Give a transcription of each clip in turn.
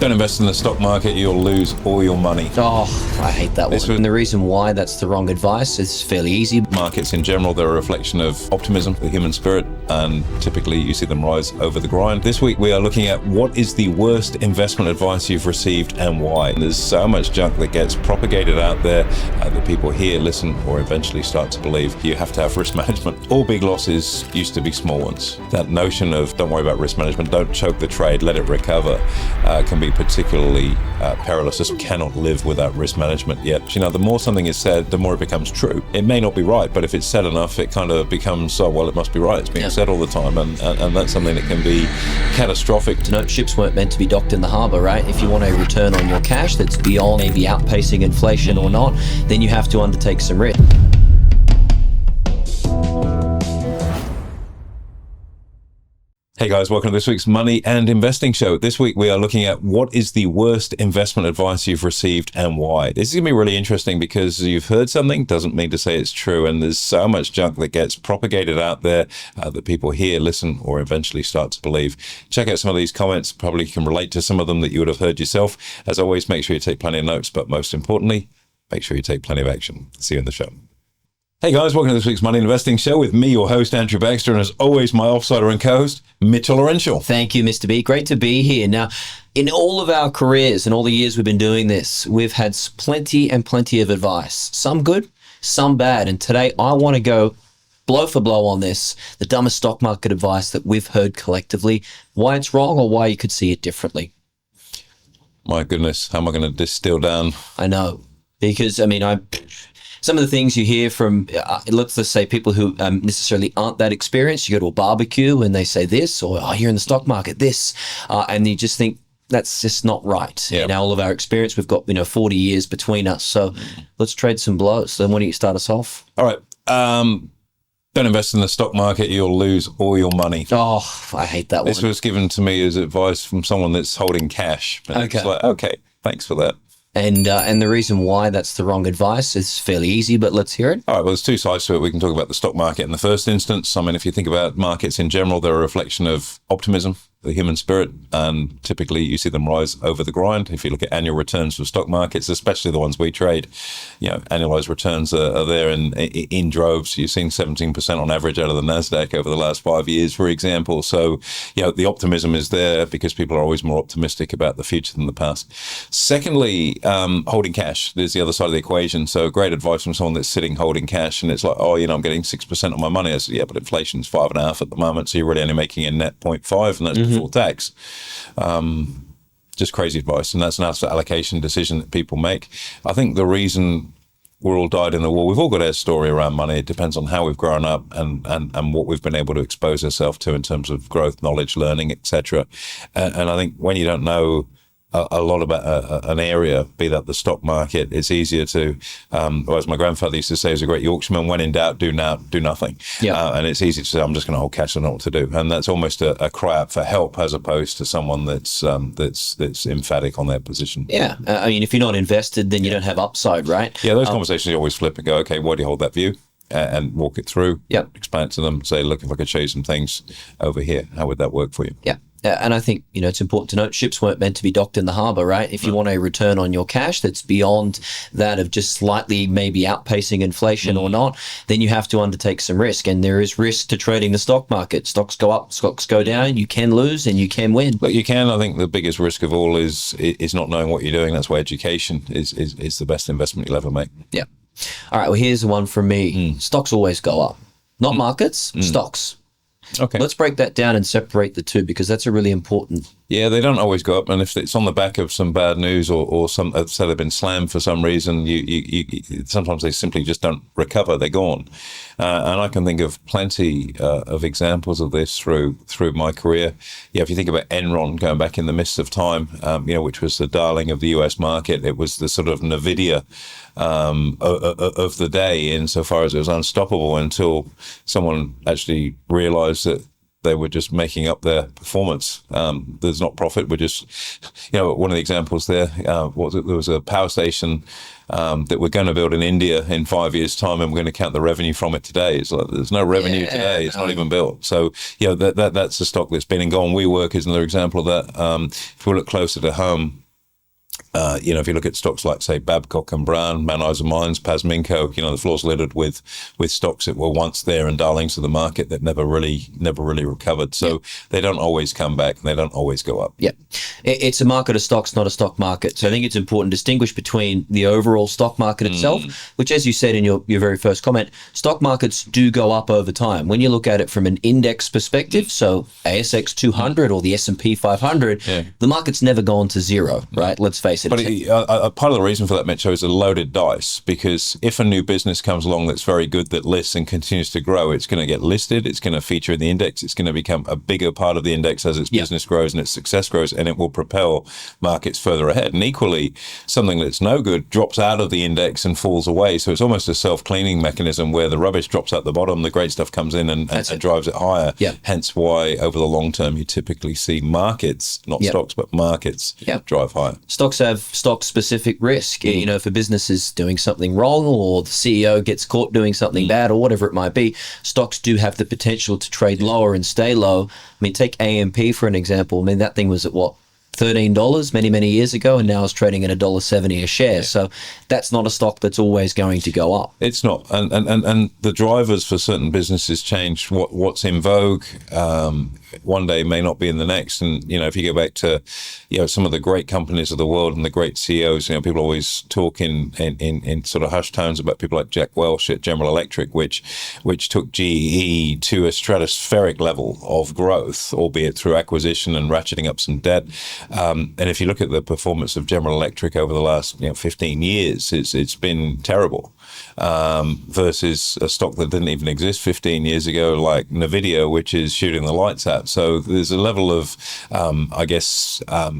Don't invest in the stock market, you'll lose all your money. Oh, I hate that one. And the reason why that's the wrong advice is fairly easy. Markets in general, they're a reflection of optimism, the human spirit, and typically you see them rise over the grind. This week we are looking at what is the worst investment advice you've received and why. There's so much junk that gets propagated out there that people hear, listen, or eventually start to believe. You have to have risk management. All big losses used to be small ones. That notion of don't worry about risk management, don't choke the trade, let it recover, can be particularly perilous. Just cannot live without risk management yet. You know, the more something is said, the more it becomes true. It may not be right, but if it's said enough, it kind of becomes, oh, well, it must be right. It's being said all the time, and that's something that can be catastrophic. To note, ships weren't meant to be docked in the harbour, right? If you want a return on your cash that's beyond maybe outpacing inflation or not, then you have to undertake some risk. Hey guys, welcome to this week's Money and Investing Show. This week we are looking at what is the worst investment advice you've received and why. This is going to be really interesting because you've heard something doesn't mean to say it's true, and there's so much junk that gets propagated out there that people hear, listen, or eventually start to believe. Check out some of these comments. Probably can relate to some of them that you would have heard yourself. As always, make sure you take plenty of notes, but most importantly, make sure you take plenty of action. See you in the show. Hey guys, welcome to this week's Money and Investing Show with me, your host, Andrew Baxter, and as always, my offsider and co-host, Mitchell Olarenshaw. Thank you, Mr. B. Great to be here. Now, in all of our careers and all the years we've been doing this, we've had plenty and plenty of advice. Some good, some bad. And today I want to go blow for blow on this, the dumbest stock market advice that we've heard collectively, why it's wrong or why you could see it differently. My goodness, how am I going to distill down? I know, because some of the things you hear from, let's say people who necessarily aren't that experienced, you go to a barbecue and they say this, or you're in the stock market, this, and you just think that's just not right. Yep. In all of our experience, we've got 40 years between us, so let's trade some blows. So why don't you start us off? All right. Don't invest in the stock market, you'll lose all your money. Oh, I hate that one. This was given to me as advice from someone that's holding cash. And okay. It's like, okay, thanks for that. And the reason why that's the wrong advice is fairly easy, but let's hear it. All right, well, there's two sides to it. We can talk about the stock market in the first instance. I mean, if you think about markets in general, they're a reflection of optimism, the human spirit, and typically you see them rise over the grind. If you look at annual returns for stock markets, especially the ones we trade, annualized returns are there in droves. You've seen 17% on average out of the NASDAQ over the last 5 years, for example. So, the optimism is there because people are always more optimistic about the future than the past. Secondly, holding cash. There's the other side of the equation. So great advice from someone that's sitting holding cash and it's like, I'm getting 6% on my money. I said, yeah, but inflation's 5.5 at the moment. So you're really only making a net 0.5 and that's before tax. Just crazy advice. And that's an asset allocation decision that people make. I think the reason we're all dyed in the wool, we've all got our story around money. It depends on how we've grown up and what we've been able to expose ourselves to in terms of growth, knowledge, learning, etc. And I think when you don't know a lot about an area, be that the stock market, it's easier to, as my grandfather used to say, as a great Yorkshireman, when in doubt, do nothing. Yeah. And it's easy to say, I'm just going to hold cash, I don't know what to do. And that's almost a cry out for help as opposed to someone that's emphatic on their position. Yeah. I mean, if you're not invested, then you don't have upside, right? Yeah, those conversations you always flip and go, okay, why do you hold that view? And walk it through, explain it to them, say, look, if I could show you some things over here, how would that work for you? Yeah. And I think, it's important to note ships weren't meant to be docked in the harbour, right? If you want a return on your cash that's beyond that of just slightly maybe outpacing inflation or not, then you have to undertake some risk. And there is risk to trading the stock market. Stocks go up, stocks go down. You can lose and you can win. But you can. I think the biggest risk of all is not knowing what you're doing. That's why education is the best investment you'll ever make. Yeah. All right. Well, here's the one from me. Stocks always go up. Not markets, stocks. Okay. Let's break that down and separate the two because that's a really important. Yeah, they don't always go up, and if it's on the back of some bad news or some say they've been slammed for some reason, you sometimes they simply just don't recover. They're gone, and I can think of plenty of examples of this through my career. Yeah, if you think about Enron going back in the mists of time, which was the darling of the U.S. market, it was the sort of Nvidia of the day, insofar as it was unstoppable until someone actually realized that they were just making up their performance. There's not profit. We're just, one of the examples there was there was a power station that we're going to build in India in 5 years' time, and we're going to count the revenue from it today. It's like there's no revenue today. It's not even built. So that's a stock that's been and gone. WeWork is another example of that. If we look closer to home, if you look at stocks like, say, Babcock and Brown, Mount Isa Mines, Pasminco, the floor's littered with stocks that were once there and darlings of the market that never really recovered. So they don't always come back, and they don't always go up. Yeah, it's a market of stocks, not a stock market. So I think it's important to distinguish between the overall stock market itself, which, as you said in your very first comment, stock markets do go up over time. When you look at it from an index perspective, so ASX 200 or the S&P 500, the market's never gone to zero, right? Let's face it. But part of the reason for that, Mitchell, is a loaded dice, because if a new business comes along that's very good, that lists and continues to grow, it's going to get listed, it's going to feature in the index, it's going to become a bigger part of the index as its business grows and its success grows, and it will propel markets further ahead. And equally, something that's no good drops out of the index and falls away. So it's almost a self-cleaning mechanism where the rubbish drops out the bottom, the great stuff comes in and drives it higher. Hence why, over the long term, you typically see markets, not stocks, but markets drive higher. Stocks have stock-specific risk. If a business is doing something wrong, or the CEO gets caught doing something bad, or whatever it might be, stocks do have the potential to trade lower and stay low. I mean, take AMP for an example. I mean, that thing was at what, $13 many years ago, and now it's trading at $1.70 a share. So that's not a stock that's always going to go up. It's not, and the drivers for certain businesses change. What's in vogue one day may not be in the next. And if you go back to some of the great companies of the world and the great CEOs, people always talk in sort of hushed tones about people like Jack Welch at General Electric, which took GE to a stratospheric level of growth, albeit through acquisition and ratcheting up some debt. And if you look at the performance of General Electric over the last 15 years, it's been terrible, versus a stock that didn't even exist 15 years ago, like Nvidia, which is shooting the lights out. So there's a level of,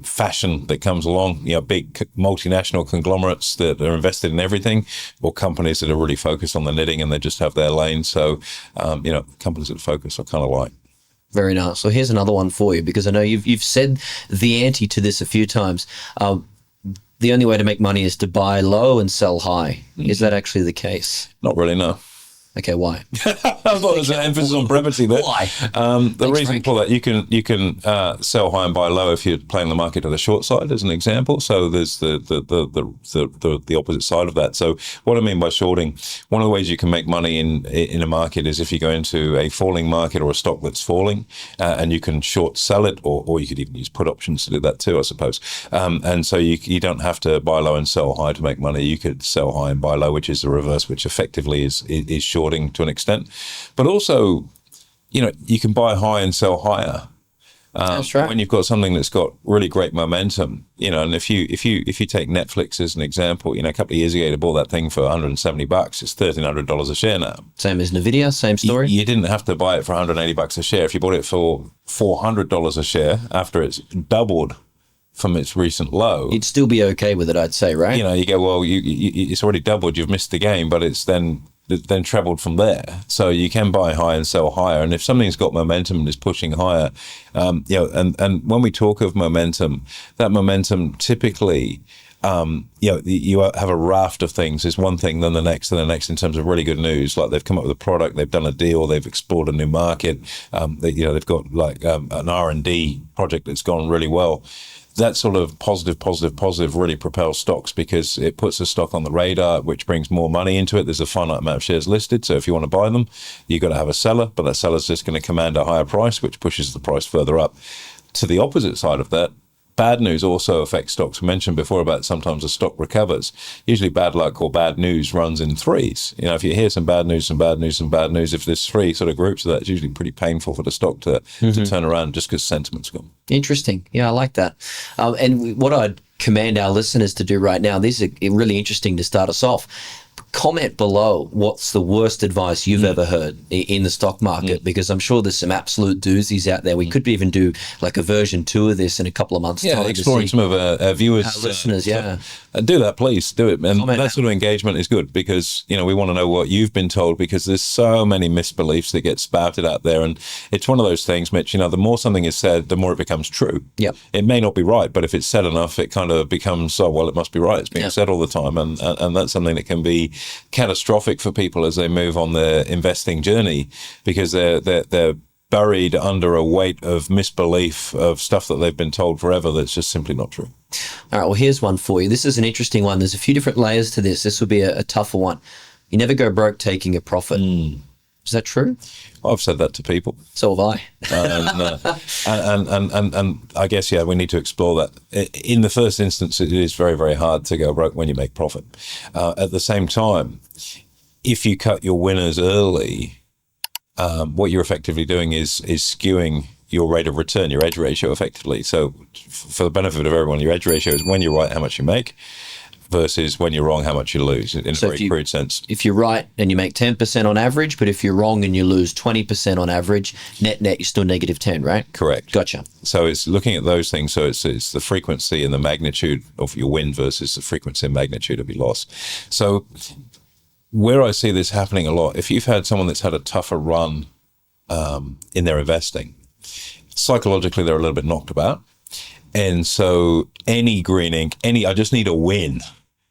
fashion that comes along. Big multinational conglomerates that are invested in everything, or companies that are really focused on the knitting and they just have their lane. So, companies that focus I kind of like. Very nice. So here's another one for you, because I know you've said the ante to this a few times. The only way to make money is to buy low and sell high. Is that actually the case? Not really, no. Okay, why? I thought there's an emphasis on brevity there. Why? The reason for that, you can sell high and buy low if you're playing the market to the short side, as an example. So there's the opposite side of that. So what I mean by shorting, one of the ways you can make money in a market is if you go into a falling market or a stock that's falling, and you can short sell it, or you could even use put options to do that too, I suppose. And so you don't have to buy low and sell high to make money. You could sell high and buy low, which is the reverse, which effectively is short to an extent. But also, you can buy high and sell higher. That's right. When you've got something that's got really great momentum, and if you take Netflix as an example, a couple of years ago they bought that thing for $170. It's $1,300 a share now. Same as Nvidia, same story. You didn't have to buy it for $180 a share. If you bought it for $400 a share after it's doubled from its recent low, you'd still be okay with it, I'd say, right? You go, well, it's already doubled. You've missed the game, but it's then trebled from there. So you can buy high and sell higher. And if something's got momentum and is pushing higher, and when we talk of momentum, that momentum typically, you have a raft of things. There's one thing, then the next, and the next in terms of really good news. Like they've come up with a product, they've done a deal, they've explored a new market. They've got like an R&D project that's gone really well. That sort of positive really propels stocks, because it puts a stock on the radar, which brings more money into it. There's a finite amount of shares listed. So if you want to buy them, you've got to have a seller, but that seller's just going to command a higher price, which pushes the price further up. To the opposite side of that, bad news also affects stocks. We mentioned before about sometimes a stock recovers. Usually bad luck or bad news runs in threes. If you hear some bad news, if there's three sort of groups of that, it's usually pretty painful for the stock to turn around just because sentiment's gone. Interesting. Yeah, I like that. And what I'd command our listeners to do right now, these are really interesting to start us off. comment below what's the worst advice you've ever heard in the stock market, because I'm sure there's some absolute doozies out there. We could even do like a version 2 of this in a couple of months' time. Exploring some of our viewers, our listeners. Do that, please do it. And Comment that sort of engagement is good because, we want to know what you've been told, because there's so many misbeliefs that get spouted out there. And it's one of those things, Mitch, the more something is said, the more it becomes true. Yep. It may not be right, but if it's said enough, it kind of becomes, oh, well, it must be right. It's being said all the time. And that's something that can be catastrophic for people as they move on their investing journey, because they're buried under a weight of misbelief of stuff that they've been told forever that's just simply not true. All right, well, here's one for you. This is an interesting one. There's a few different layers to this. This will be a tougher one. You never go broke taking a profit. Is that true? I've said that to people. So have I. And I guess, we need to explore that. In the first instance, it is very, very hard to go broke when you make profit. At the same time, if you cut your winners early, what you're effectively doing is skewing your rate of return, your edge ratio effectively. So for the benefit of everyone, your edge ratio is when you're right, how much you make, versus when you're wrong, how much you lose, in a very crude sense. If you're right and you make 10% on average, but if you're wrong and you lose 20% on average, net, you're still negative 10, right? Correct. Gotcha. So it's looking at those things. So it's the frequency and the magnitude of your win versus the frequency and magnitude of your loss. So where I see this happening a lot, if you've had someone that's had a tougher run in their investing, psychologically they're a little bit knocked about. And so any green ink, I just need a win.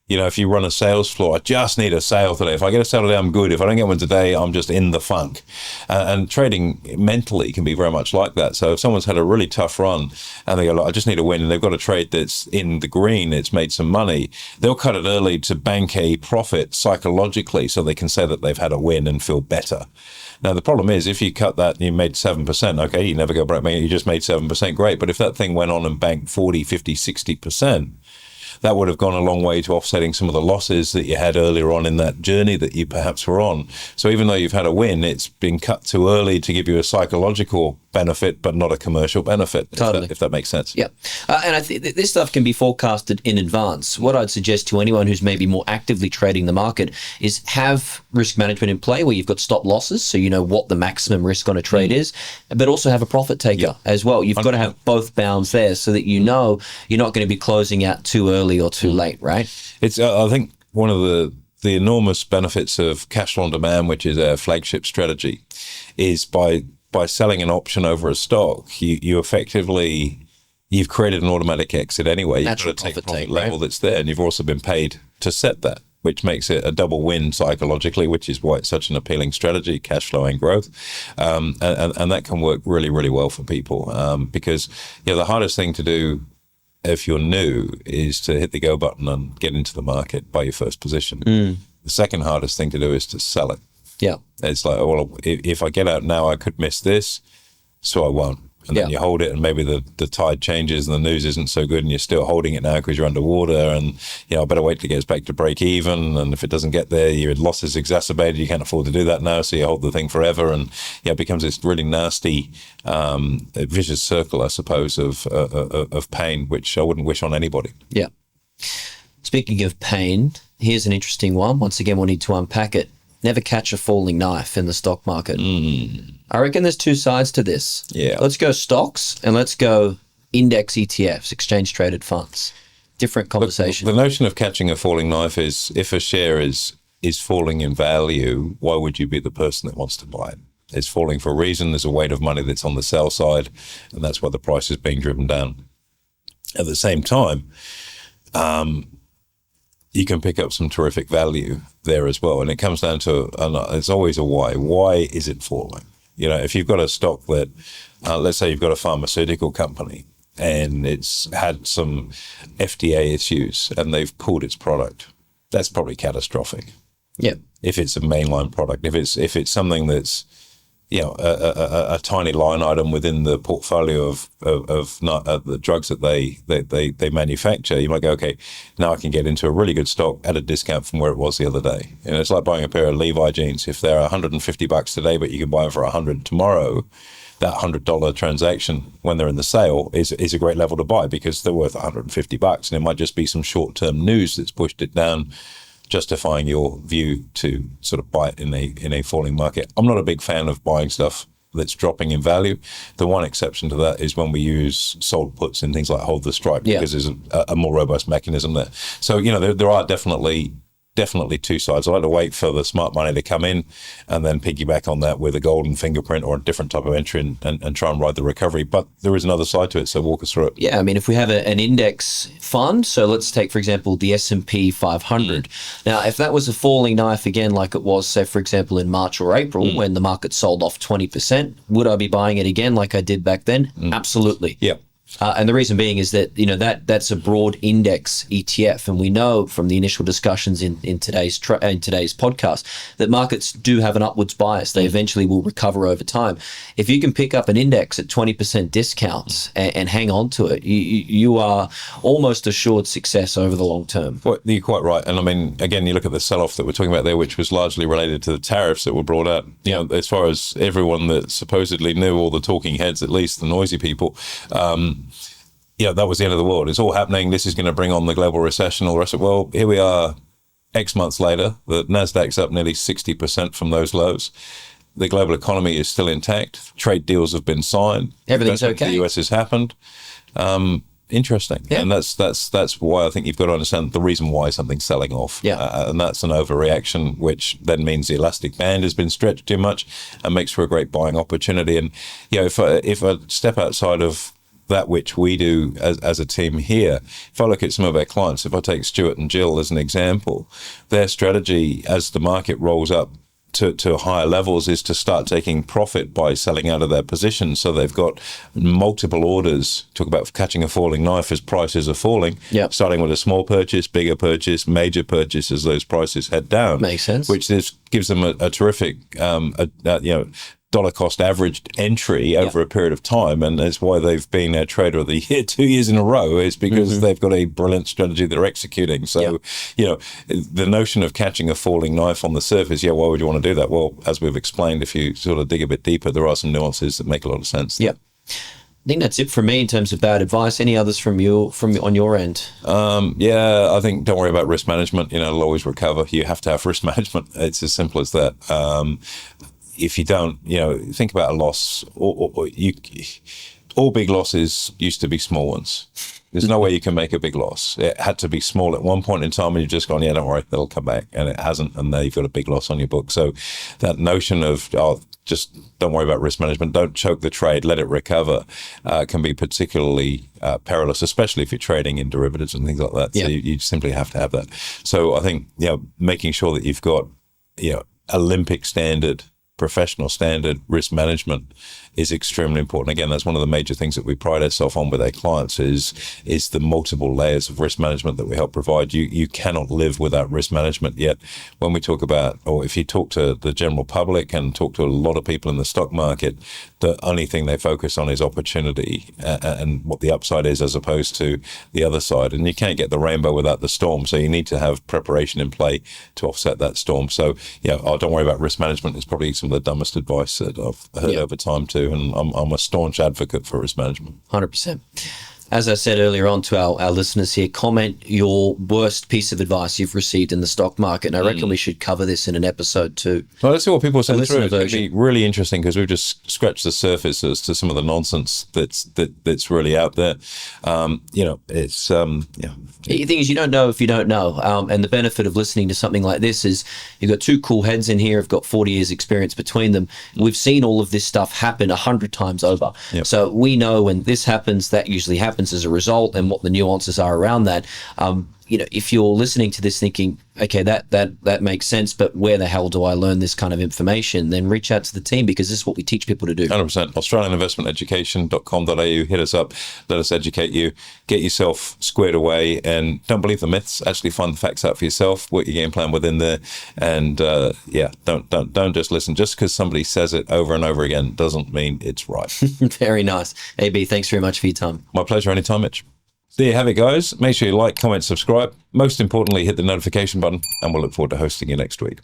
If you run a sales floor, I just need a sale today. If I get a sale today, I'm good. If I don't get one today, I'm just in the funk. And trading mentally can be very much like that. So if someone's had a really tough run and they go, look, I just need a win, and they've got a trade that's in the green, it's made some money, they'll cut it early to bank a profit psychologically so they can say that they've had a win and feel better. Now, the problem is if you cut that and you made 7%, okay, you never go broke, you just made 7%, great. But if that thing went on and banked 40, 50, 60%, that would have gone a long way to offsetting some of the losses that you had earlier on in that journey that you perhaps were on. So even though you've had a win, it's been cut too early to give you a psychological benefit, but not a commercial benefit, totally. if that makes sense. Yeah. And I think this stuff can be forecasted in advance. What I'd suggest to anyone who's maybe more actively trading the market is have risk management in play where you've got stop losses, so you know what the maximum risk on a trade is, but also have a profit taker as well. You've got to have both bounds there so that you know you're not going to be closing out too early or too late, right? It's I think one of the enormous benefits of cash flow on demand, which is our flagship strategy, is by selling an option over a stock, you effectively, you've created an automatic exit anyway. You've Natural got to take the profit profit take, level that's there, and you've also been paid to set that, which makes it a double win psychologically, which is why it's such an appealing strategy, cash flow and growth. And that can work really, really well for people because the hardest thing to do if you're new is to hit the go button and get into the market by your first position. The second hardest thing to do is to sell it. Yeah. It's like, well, if I get out now, I could miss this, so I won't. And then you hold it and maybe the tide changes and the news isn't so good and you're still holding it now because you're underwater and, I better wait till it gets back to break even. And if it doesn't get there, your loss is exacerbated. You can't afford to do that now. So you hold the thing forever. And it becomes this really nasty vicious circle, I suppose, of pain, which I wouldn't wish on anybody. Yeah. Speaking of pain, here's an interesting one. Once again, we'll need to unpack it. Never catch a falling knife in the stock market. I reckon there's two sides to this. Yeah. Let's go stocks and let's go index ETFs, exchange traded funds. Different conversation. The notion of catching a falling knife is if a share is falling in value, why would you be the person that wants to buy it? It's falling for a reason. There's a weight of money that's on the sell side, and that's why the price is being driven down. At the same time, you can pick up some terrific value there as well. And it comes down to, it's always a why. Why is it falling? If you've got a stock that, let's say you've got a pharmaceutical company and it's had some FDA issues and they've pulled its product, that's probably catastrophic. Yeah. If it's a mainline product, if it's something that's, a tiny line item within the portfolio of the drugs that they manufacture, you might go, okay, now I can get into a really good stock at a discount from where it was the other day. It's like buying a pair of Levi jeans. If they're $150 today, but you can buy them for $100 tomorrow, that $100 transaction when they're in the sale is a great level to buy because they're worth $150, and it might just be some short-term news that's pushed it down justifying your view to sort of buy it in a falling market. I'm not a big fan of buying stuff that's dropping in value. The one exception to that is when we use sold puts in things like hold the strike, because there's a more robust mechanism there. So, there are definitely two sides. I like to wait for the smart money to come in and then piggyback on that with a golden fingerprint or a different type of entry and try and ride the recovery. But there is another side to it, so walk us through it. Yeah, I mean, if we have an index fund, so let's take, for example, the S&P 500. Now, if that was a falling knife again, like it was, say, for example, in March or April, when the market sold off 20%, would I be buying it again like I did back then? Absolutely. Yeah. And the reason being is that that's a broad index ETF, and we know from the initial discussions in today's podcast that markets do have an upwards bias. They eventually will recover over time. If you can pick up an index at 20% discounts and hang on to it, you are almost assured success over the long term. Well, you're quite right. And I mean, again, you look at the sell-off that we're talking about there, which was largely related to the tariffs that were brought out. As far as everyone that supposedly knew, all the talking heads, at least the noisy people, that was the end of the world. It's all happening. This is going to bring on the global recession, all the rest of it. Well, here we are X months later. The NASDAQ's up nearly 60% from those lows. The global economy is still intact. Trade deals have been signed. Everything's okay. The US has happened. Interesting. Yeah. And that's why I think you've got to understand the reason why something's selling off. Yeah. And that's an overreaction, which then means the elastic band has been stretched too much and makes for a great buying opportunity. And, if I step outside of that which we do as a team here, if I look at some of our clients, if I take Stuart and Jill as an example, their strategy as the market rolls up to higher levels is to start taking profit by selling out of their positions. So they've got multiple orders. Talk about catching a falling knife as prices are falling. Yep. Starting with a small purchase, bigger purchase, major purchase as those prices head down. Makes sense. Which gives them a terrific, dollar cost averaged entry over a period of time, and that's why they've been a trader of the year 2 years in a row, is because they've got a brilliant strategy they're executing. So the notion of catching a falling knife on the surface, why would you want to do that? Well, as we've explained, if you sort of dig a bit deeper, there are some nuances that make a lot of sense. I think that's it from me in terms of bad advice. Any others from on your end? I think don't worry about risk management. It'll always recover. You have to have risk management. It's as simple as that. If you don't, think about a loss. All big losses used to be small ones. There's no way you can make a big loss. It had to be small at one point in time, and you've just gone, don't worry, that'll come back. And it hasn't, and now you've got a big loss on your book. So that notion of, just don't worry about risk management, don't choke the trade, let it recover, can be particularly perilous, especially if you're trading in derivatives and things like that. So you simply have to have that. So I think, making sure that you've got, Olympic standard, professional standard risk management is extremely important. Again, that's one of the major things that we pride ourselves on with our clients is the multiple layers of risk management that we help provide. You cannot live without risk management. Yet when we talk about, or if you talk to the general public and talk to a lot of people in the stock market, the only thing they focus on is opportunity and what the upside is as opposed to the other side. And you can't get the rainbow without the storm. So you need to have preparation in play to offset that storm. So don't worry about risk management is probably some of the dumbest advice that I've heard over time too. And I'm a staunch advocate for risk management. 100%. As I said earlier on to our listeners here, comment your worst piece of advice you've received in the stock market. And I reckon we should cover this in an episode too. Well, let's see what people send through. It's be really interesting because we've just scratched the surface as to some of the nonsense that's really out there. The thing is, you don't know if you don't know. And the benefit of listening to something like this is you've got two cool heads in here, have got 40 years experience between them. We've seen all of this stuff happen 100 times over. Yep. So we know when this happens, that usually happens as a result, and what the nuances are around that. If you're listening to this thinking, okay, that makes sense, but where the hell do I learn this kind of information? Then reach out to the team, because this is what we teach people to do. 100%. AustralianInvestmentEducation.com.au. Hit us up. Let us educate you. Get yourself squared away, and don't believe the myths. Actually find the facts out for yourself. Work your game plan within there, and don't just listen. Just because somebody says it over and over again doesn't mean it's right. Very nice. AB, thanks very much for your time. My pleasure. Anytime, Mitch. There you have it, guys. Make sure you like, comment, subscribe. Most importantly, hit the notification button, and we'll look forward to hosting you next week.